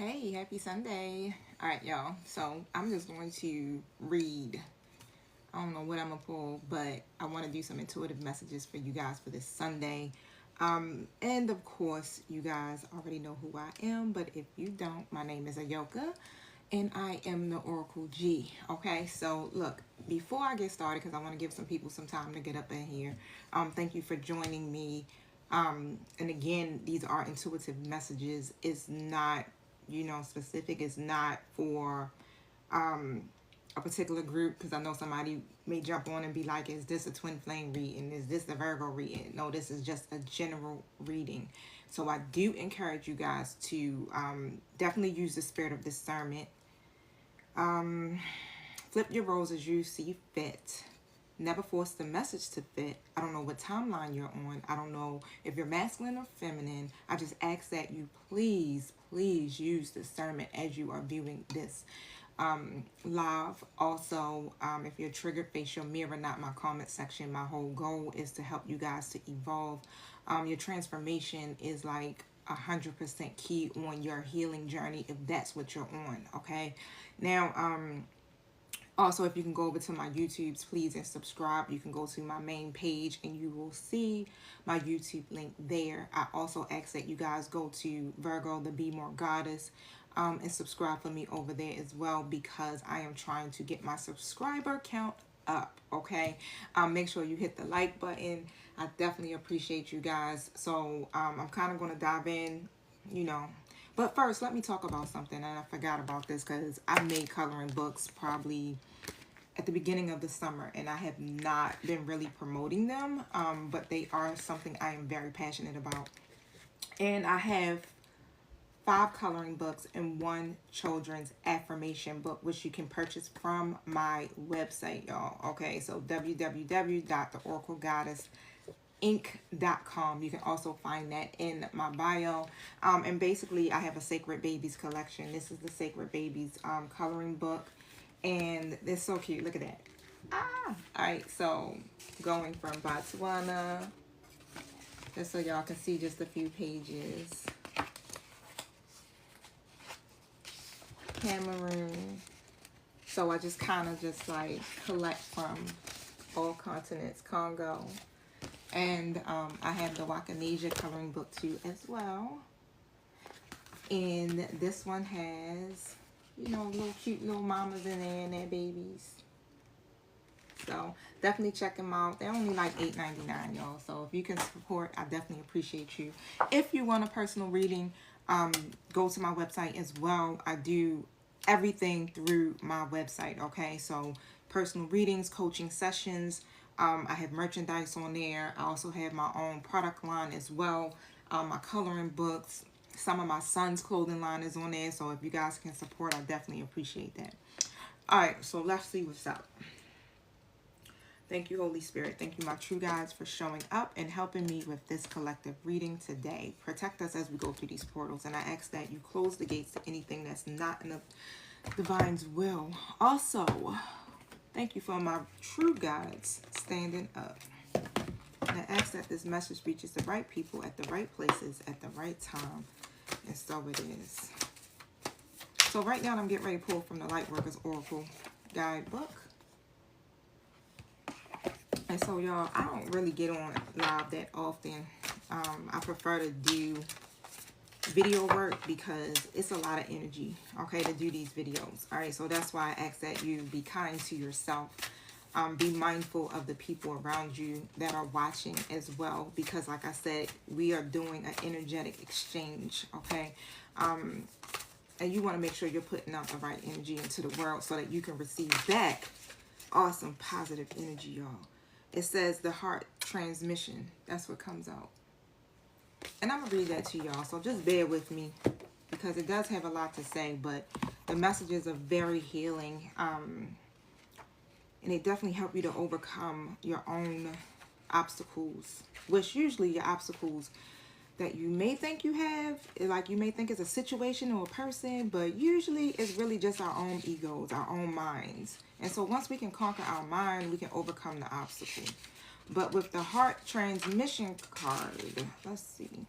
Hey, happy Sunday. All right, y'all. So I'm just going to read. I don't know what I'm going to pull, but I want to do some intuitive messages for you guys for this Sunday. And of course, you guys already know who I am, but if you don't, my name is Ayoka and I am the Oracle G. Okay, so look, before I get started, because I want to give some people some time to get up in here, thank you for joining me. And again, these are intuitive messages. It's not, specific. It's not for a particular group, because I know somebody may jump on and be like, is this a twin flame reading? Is this a Virgo reading? No, this is just a general reading. So I do encourage you guys to definitely use the spirit of discernment. Flip your roles as you see fit. Never force the message to fit. I don't know what timeline you're on. I don't know if you're masculine or feminine. I just ask that you please use discernment as you are viewing this live. Also, if you're triggered, face your mirror, not my comment section. My whole goal is to help you guys to evolve. Your transformation is like 100% key on your healing journey if that's what you're on. Okay, now also, if you can go over to my YouTubes, please, and subscribe. You can go to my main page and you will see my YouTube link there. I also ask that you guys go to Virgo, the Be More Goddess, and subscribe for me over there as well, because I am trying to get my subscriber count up. Okay, make sure you hit the like button. I definitely appreciate you guys. So I'm kind of going to dive in, but first, let me talk about something, and I forgot about this because I made coloring books probably at the beginning of the summer, and I have not been really promoting them, but they are something I am very passionate about. And I have 5 coloring books and 1 children's affirmation book, which you can purchase from my website, y'all. Okay, so www.theoraclegoddess.com. Inc.com. You can also find that in my bio. And basically, I have a Sacred Babies collection. This is the Sacred Babies coloring book. And it's so cute. Look at that. Alright, so going from Botswana, just so y'all can see just a few pages. Cameroon. So I just kind of just like collect from all continents. Congo. And I have the Wakanesia coloring book too as well. And this one has, little cute little mamas in there and their babies. So definitely check them out. They're only like $8.99, y'all. So if you can support, I definitely appreciate you. If you want a personal reading, go to my website as well. I do everything through my website. Okay, so personal readings, coaching sessions. I have merchandise on there. I also have my own product line as well. My coloring books. Some of my son's clothing line is on there. So if you guys can support, I definitely appreciate that. Alright, so let's see what's up. Thank you, Holy Spirit. Thank you, my true guides, for showing up and helping me with this collective reading today. Protect us as we go through these portals. And I ask that you close the gates to anything that's not in the divine's will. Also, thank you for my true guides standing up. And I ask that this message reaches the right people at the right places at the right time. And so it is. So right now I'm getting ready to pull from the Lightworkers Oracle Guidebook. And so y'all, I don't really get on live that often. I prefer to do video work because it's a lot of energy, okay, to do these videos. All right, so that's why I ask that you be kind to yourself. Be mindful of the people around you that are watching as well, because like I said, we are doing an energetic exchange, okay? And you want to make sure you're putting out the right energy into the world so that you can receive back awesome positive energy, y'all. It says the heart transmission. That's what comes out. And I'm going to read that to y'all, so just bear with me because it does have a lot to say, but the messages are very healing. And they definitely help you to overcome your own obstacles, which usually your obstacles that you may think you have, like you may think it's a situation or a person, but usually it's really just our own egos, our own minds. And so once we can conquer our mind, we can overcome the obstacle. But with the heart transmission card, let's see.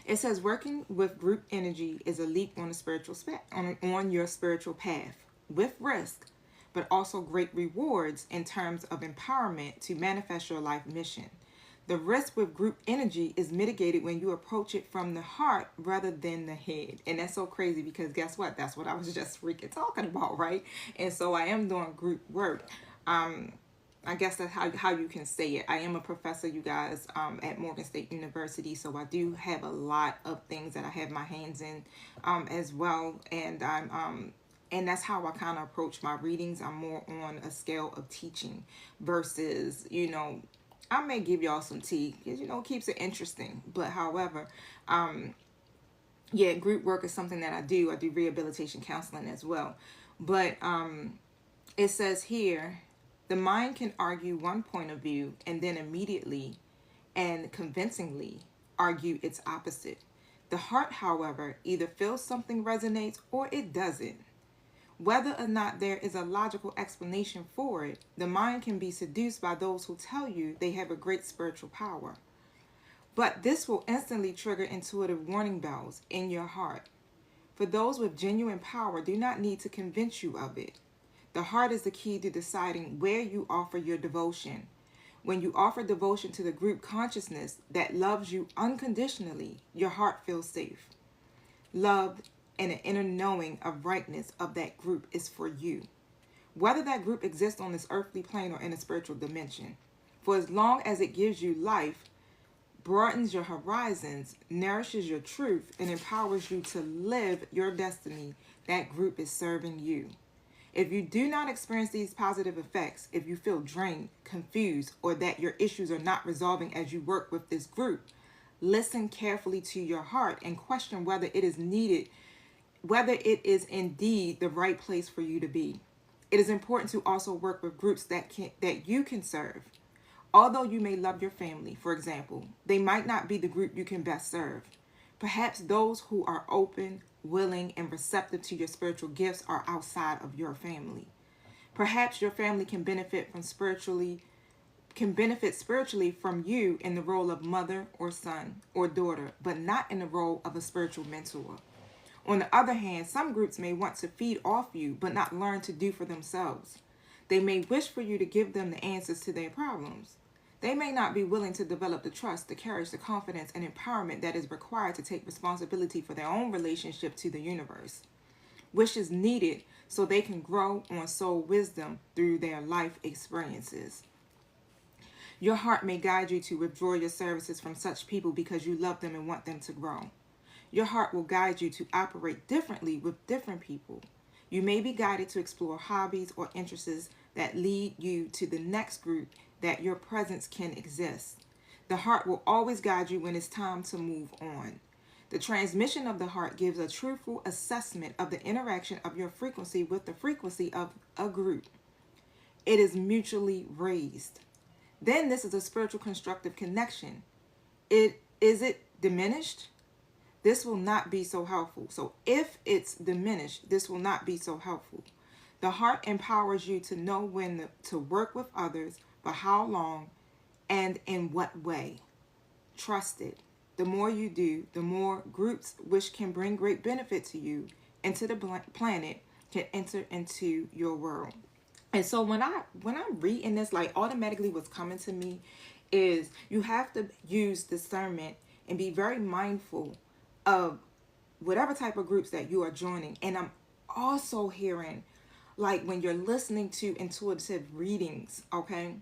It says working with group energy is a leap on a on your spiritual path with risk, but also great rewards in terms of empowerment to manifest your life mission. The risk with group energy is mitigated when you approach it from the heart rather than the head. And that's so crazy because guess what? That's what I was just freaking talking about, right? And so I am doing group work. I guess that's how you can say it. I am a professor, you guys, at Morgan State University. So I do have a lot of things that I have my hands in as well. And and that's how I kind of approach my readings. I'm more on a scale of teaching versus, I may give y'all some tea because, it keeps it interesting. But however, yeah, group work is something that I do. I do rehabilitation counseling as well. But it says here, the mind can argue one point of view and then immediately and convincingly argue its opposite. The heart, however, either feels something resonates or it doesn't. Whether or not there is a logical explanation for it, the mind can be seduced by those who tell you they have a great spiritual power. But this will instantly trigger intuitive warning bells in your heart. For those with genuine power do not need to convince you of it. The heart is the key to deciding where you offer your devotion. When you offer devotion to the group consciousness that loves you unconditionally, your heart feels safe, loved, and an inner knowing of rightness of that group is for you, whether that group exists on this earthly plane or in a spiritual dimension. For as long as it gives you life, broadens your horizons, nourishes your truth, and empowers you to live your destiny, that group is serving you. If you do not experience these positive effects, if you feel drained, confused, or that your issues are not resolving as you work with this group, listen carefully to your heart and question whether it is needed, whether it is indeed the right place for you to be. It is important to also work with groups that you can serve. Although you may love your family, for example, they might not be the group you can best serve. Perhaps those who are open, willing, and receptive to your spiritual gifts are outside of your family. Perhaps your family can benefit spiritually from you in the role of mother or son or daughter, but not in the role of a spiritual mentor. On the other hand, some groups may want to feed off you, but not learn to do for themselves. They may wish for you to give them the answers to their problems. They may not be willing to develop the trust, the courage, the confidence, and empowerment that is required to take responsibility for their own relationship to the universe, which is needed so they can grow on soul wisdom through their life experiences. Your heart may guide you to withdraw your services from such people because you love them and want them to grow. Your heart will guide you to operate differently with different people. You may be guided to explore hobbies or interests that lead you to the next group that your presence can exist. The heart will always guide you when it's time to move on. The transmission of the heart gives a truthful assessment of the interaction of your frequency with the frequency of a group. It is mutually raised. Then this is a spiritual constructive connection. Is it diminished? This will not be so helpful. So if it's diminished, this will not be so helpful. The heart empowers you to know when to work with others, for how long, and in what way. Trust it. The more you do, the more groups which can bring great benefit to you into the planet can enter into your world. And so when I'm reading this, like automatically what's coming to me is you have to use discernment and be very mindful of whatever type of groups that you are joining. And I'm also hearing, like, when you're listening to intuitive readings, okay?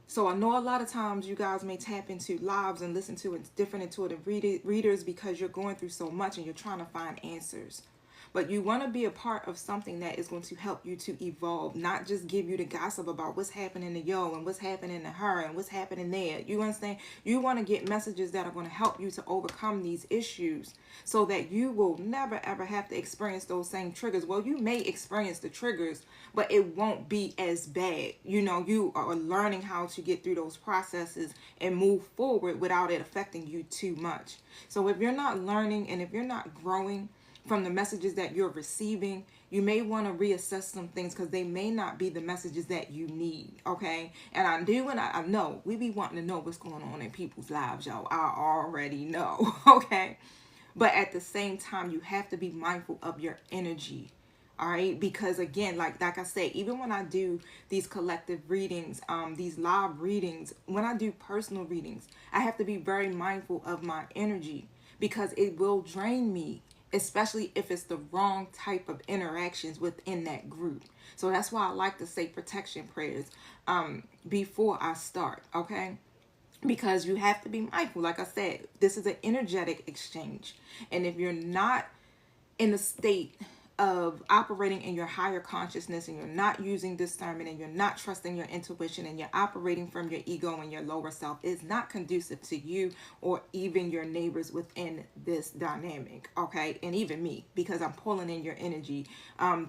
So I know a lot of times you guys may tap into lives and listen to different intuitive readers because you're going through so much and you're trying to find answers. But you want to be a part of something that is going to help you to evolve, not just give you the gossip about what's happening to yo and what's happening to her and what's happening there. You understand? You want to get messages that are going to help you to overcome these issues so that you will never ever have to experience those same triggers. Well, you may experience the triggers, but it won't be as bad. You are learning how to get through those processes and move forward without it affecting you too much. So if you're not learning and if you're not growing from the messages that you're receiving, you may want to reassess some things because they may not be the messages that you need, okay? And I know we be wanting to know what's going on in people's lives, y'all. I already know, okay? But at the same time, you have to be mindful of your energy, all right? Because again, like I say, even when I do these collective readings, these live readings, when I do personal readings, I have to be very mindful of my energy because it will drain me, especially if it's the wrong type of interactions within that group. So that's why I like to say protection prayers before I start, okay? Because you have to be mindful. Like I said, this is an energetic exchange. And if you're not in a state of operating in your higher consciousness and you're not using discernment and you're not trusting your intuition and you're operating from your ego and your lower self, it's not conducive to you or even your neighbors within this dynamic, okay? And even me, because I'm pulling in your energy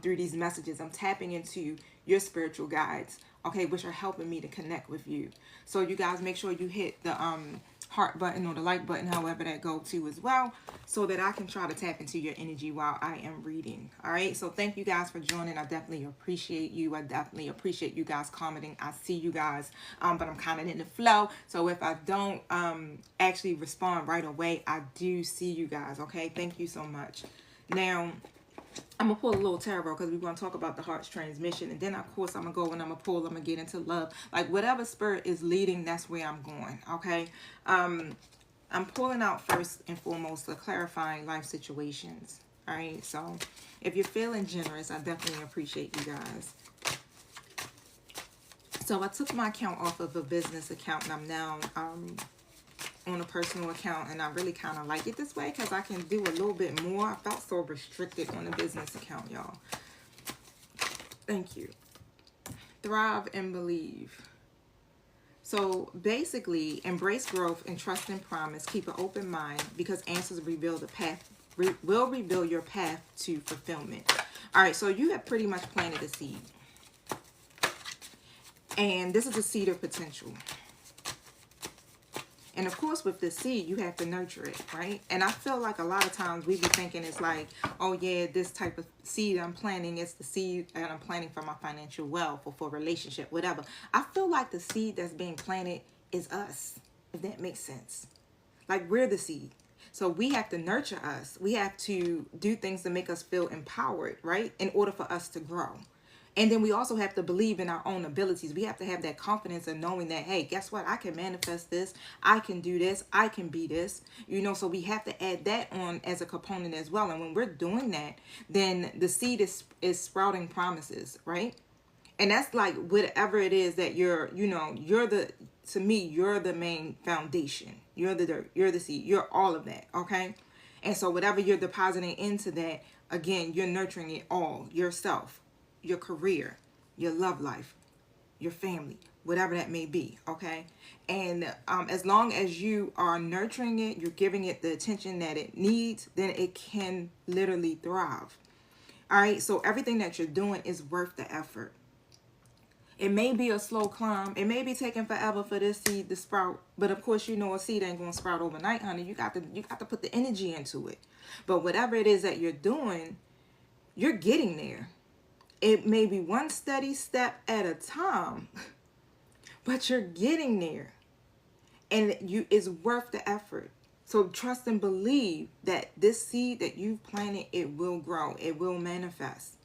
through these messages. I'm tapping into your spiritual guides, okay, which are helping me to connect with you. So you guys make sure you hit the heart button or the like button, however that go to as well, so that I can try to tap into your energy while I am reading. All right, so thank you guys for joining. I definitely appreciate you. I definitely appreciate you guys commenting. I see you guys, but I'm kind of in the flow, so if I don't actually respond right away, I do see you guys. Okay, thank you so much. Now I'm gonna pull a little tarot because we're gonna talk about the heart's transmission, and then of course I'm gonna go and I'm gonna pull. I'm gonna get into love. Like whatever spirit is leading, that's where I'm going. Okay. I'm pulling out first and foremost the clarifying life situations. All right. So if you're feeling generous, I definitely appreciate you guys. So I took my account off of a business account, and I'm now on a personal account, and I really kind of like it this way because I can do a little bit more. I felt so restricted on the business account, y'all. Thank you. Thrive and believe. So basically, embrace growth and trust and promise. Keep an open mind because answers reveal the path, will reveal your path to fulfillment. All right, so you have pretty much planted a seed, and this is a seed of potential. And of course, with this seed, you have to nurture it, right? And I feel like a lot of times we be thinking it's like, oh yeah, this type of seed I'm planting is the seed that I'm planting for my financial wealth or for a relationship, whatever. I feel like the seed that's being planted is us, if that makes sense. Like we're the seed. So we have to nurture us. We have to do things to make us feel empowered, right? In order for us to grow. And then we also have to believe in our own abilities. We have to have that confidence of knowing that, hey, guess what? I can manifest this. I can do this. I can be this. You know, so we have to add that on as a component as well. And when we're doing that, then the seed is sprouting promises, right? And that's like whatever it is that you're, you know, to me, you're the main foundation. You're the dirt. You're the seed. You're all of that, okay? And so whatever you're depositing into that, again, you're nurturing it all, yourself, your career, your love life, your family, whatever that may be, okay? And as long as you are nurturing it, you're giving it the attention that it needs, then it can literally thrive. All right, so everything that you're doing is worth the effort. It may be a slow climb. It may be taking forever for this seed to sprout, but of course, you know, a seed ain't gonna sprout overnight, honey. You got to put the energy into it. But whatever it is that you're doing, you're getting there. It may be one steady step at a time, but you're getting there, and it's worth the effort. So trust and believe that this seed that you've planted, it will grow, it will manifest.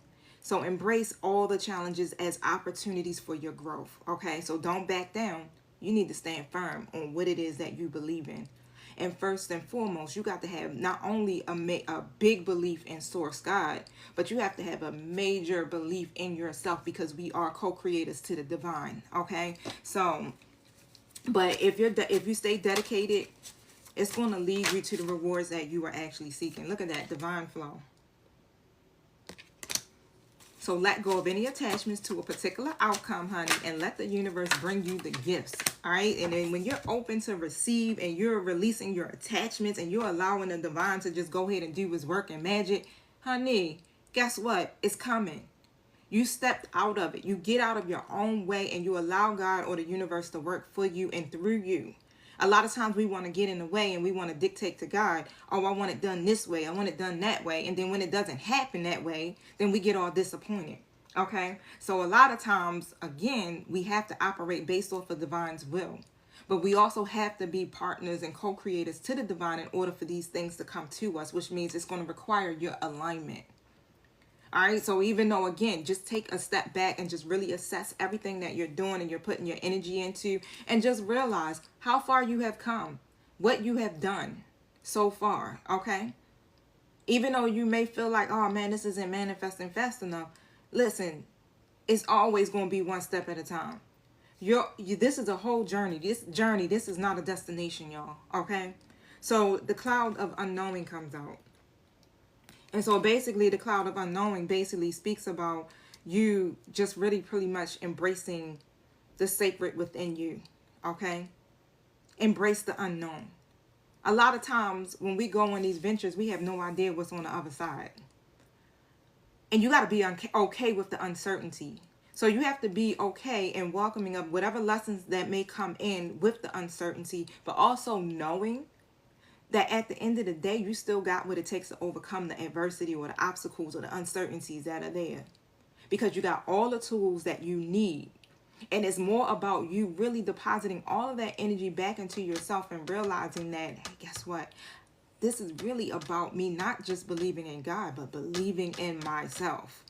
So embrace all the challenges as opportunities for your growth, okay? So don't back down. You need to stand firm on what it is that you believe in. And first and foremost, you got to have not only a big belief in Source God, but you have to have a major belief in yourself because we are co-creators to the divine, okay? So, but if you stay dedicated, it's going to lead you to the rewards that you are actually seeking. Look at that divine flow. So let go of any attachments to a particular outcome, honey, and let the universe bring you the gifts, all right? And then when you're open to receive and you're releasing your attachments and you're allowing the divine to just go ahead and do his work and magic, honey, guess what? It's coming. You stepped out of it. You get out of your own way and you allow God or the universe to work for you and through you. A lot of times we want to get in the way and we want to dictate to God, oh, I want it done this way, I want it done that way. And then when it doesn't happen that way, then we get all disappointed. Okay, so a lot of times, again, we have to operate based off of divine's will. But we also have to be partners and co-creators to the divine in order for these things to come to us, which means it's going to require your alignment. All right, so even though, again, just take a step back and just really assess everything that you're doing and you're putting your energy into, and just realize how far you have come, what you have done so far, okay? Even though you may feel like, oh man, this isn't manifesting fast enough, listen, it's always going to be one step at a time. This is a whole journey. This is not a destination, y'all, okay? So the cloud of unknowing comes out. And so basically the cloud of unknowing basically speaks about you just really pretty much embracing the sacred within you, okay? Embrace the unknown. A lot of times when we go on these ventures, we have no idea what's on the other side. And you got to be okay with the uncertainty. So you have to be okay and welcoming of whatever lessons that may come in with the uncertainty, but also knowing that at the end of the day, you still got what it takes to overcome the adversity or the obstacles or the uncertainties that are there. Because you got all the tools that you need. And it's more about you really depositing all of that energy back into yourself and realizing that, hey, guess what? This is really about me not just believing in God, but believing in myself.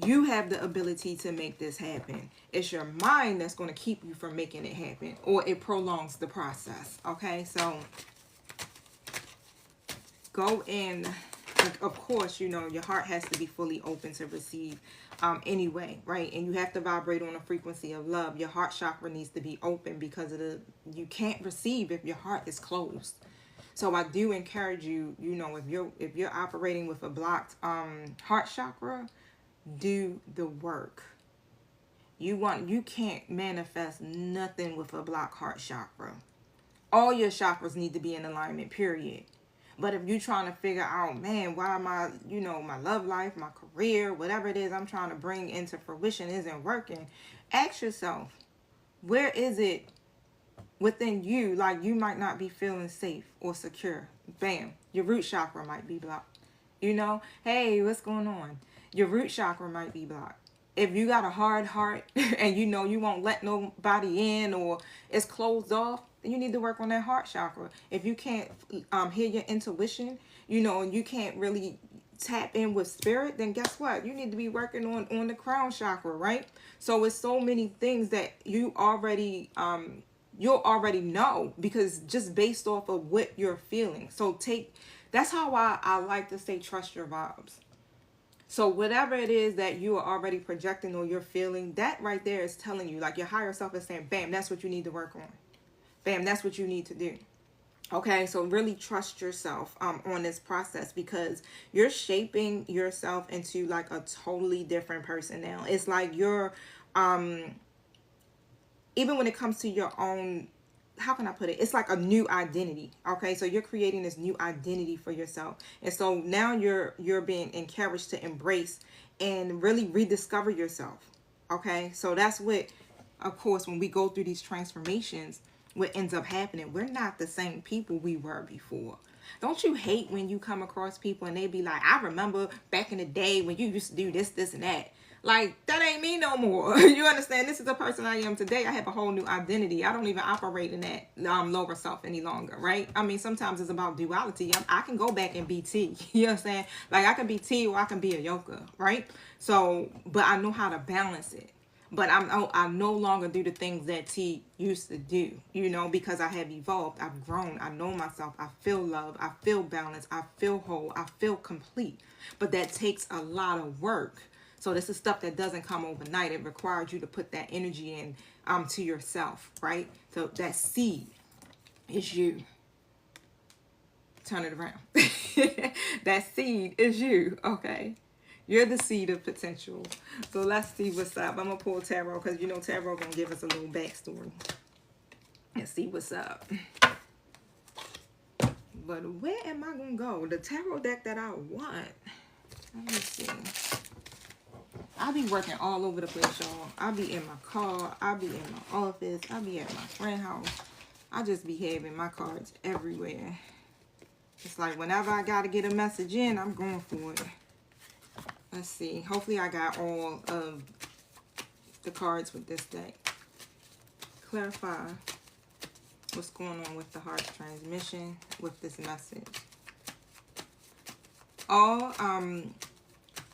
You have the ability to make this happen. It's your mind that's going to keep you from making it happen, or it prolongs the process. Okay, so go in. Of course, you know, your heart has to be fully open to receive anyway, right? And you have to vibrate on a frequency of love. Your heart chakra needs to be open because you can't receive if your heart is closed. So I do encourage you, you know, if you're operating with a blocked heart chakra, do the work. You can't manifest nothing with a blocked heart chakra. All your chakras need to be in alignment, period. But if you're trying to figure out, man, why my love life, my career, whatever it is I'm trying to bring into fruition isn't working, ask yourself, where is it within you? Like, you might not be feeling safe or secure. Bam, your root chakra might be blocked. You know, hey, what's going on? Your root chakra might be blocked. If you got a hard heart and you know you won't let nobody in, or it's closed off, then you need to work on that heart chakra. If you can't hear your intuition, you know, and you can't really tap in with spirit, then guess what? You need to be working on the crown chakra, right? So it's so many things that you'll already know, because just based off of what you're feeling. So that's how I like to say, trust your vibes. So whatever it is that you are already projecting or you're feeling, that right there is telling you, like, your higher self is saying, bam, that's what you need to work on. Bam, that's what you need to do. Okay, so really trust yourself on this process, because you're shaping yourself into like a totally different person now. It's like you're, even when it comes to your own, how can I put it? It's like a new identity. Okay, so you're creating this new identity for yourself. And so now you're being encouraged to embrace and really rediscover yourself. Okay, so that's what, of course, when we go through these transformations, what ends up happening, we're not the same people we were before. Don't you hate when you come across people and they be like, I remember back in the day when you used to do this, this, and that. Like, that ain't me no more. You understand? This is the person I am today. I have a whole new identity. I don't even operate in that lower self any longer, right? I mean, sometimes it's about duality. I can go back and be T. You understand? Like, I can be T or I can be a Yoka, right? So, but I know how to balance it. But I no longer do the things that T used to do, you know, because I have evolved. I've grown. I know myself. I feel love. I feel balance. I feel whole. I feel complete. But that takes a lot of work. So this is stuff that doesn't come overnight. It requires you to put that energy in to yourself, right? So that seed is you. Turn it around. That seed is you, okay? You're the seed of potential. So let's see what's up. I'm going to pull tarot because, you know, tarot going to give us a little backstory. And see what's up. But where am I going to go? The tarot deck that I want. Let me see. I be working all over the place, y'all. I be in my car. I be in my office. I be at my friend's house. I just be having my cards everywhere. It's like whenever I got to get a message in, I'm going for it. Let's see. Hopefully I got all of the cards with this deck. Clarify what's going on with the heart transmission with this message.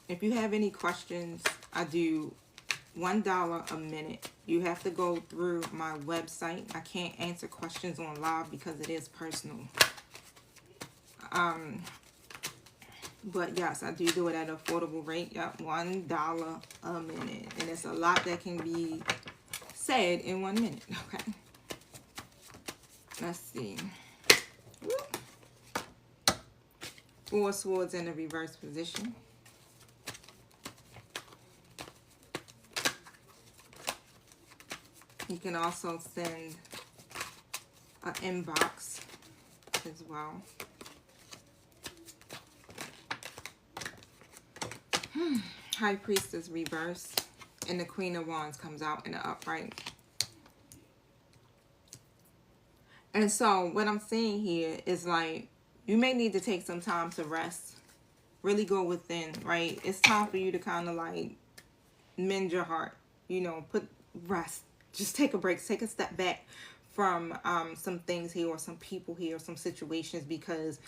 If you have any questions, I do $1 a minute. You have to go through my website. I can't answer questions on live because it is personal. But yes, I do it at an affordable rate. Yep, $1 a minute. And it's a lot that can be said in 1 minute. Okay. Let's see. Whoop. 4 swords in a reverse position. You can also send an inbox as well. High Priestess reverse, and the Queen of Wands comes out in the upright. And so what I'm seeing here is like you may need to take some time to rest, really go within, right? It's time for you to kind of like mend your heart, you know, rest, just take a break, take a step back from some things here or some people here or some situations, because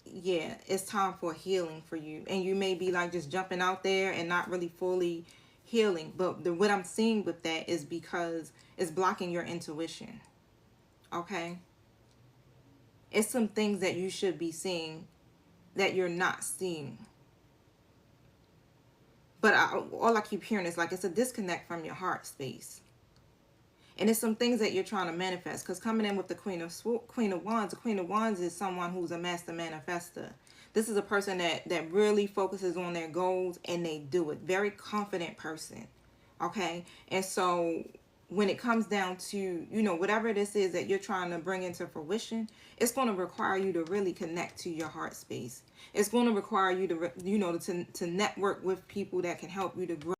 yeah, it's time for healing for you. And you may be like just jumping out there and not really fully healing. But what I'm seeing with that is because it's blocking your intuition. Okay? It's some things that you should be seeing that you're not seeing. But all I keep hearing is like it's a disconnect from your heart space. And it's some things that you're trying to manifest. Because coming in with the Queen of Wands, the Queen of Wands is someone who's a master manifester. This is a person that really focuses on their goals and they do it. Very confident person. Okay? And so when it comes down to, you know, whatever this is that you're trying to bring into fruition, it's going to require you to really connect to your heart space. It's going to require you to, you know, to network with people that can help you to grow.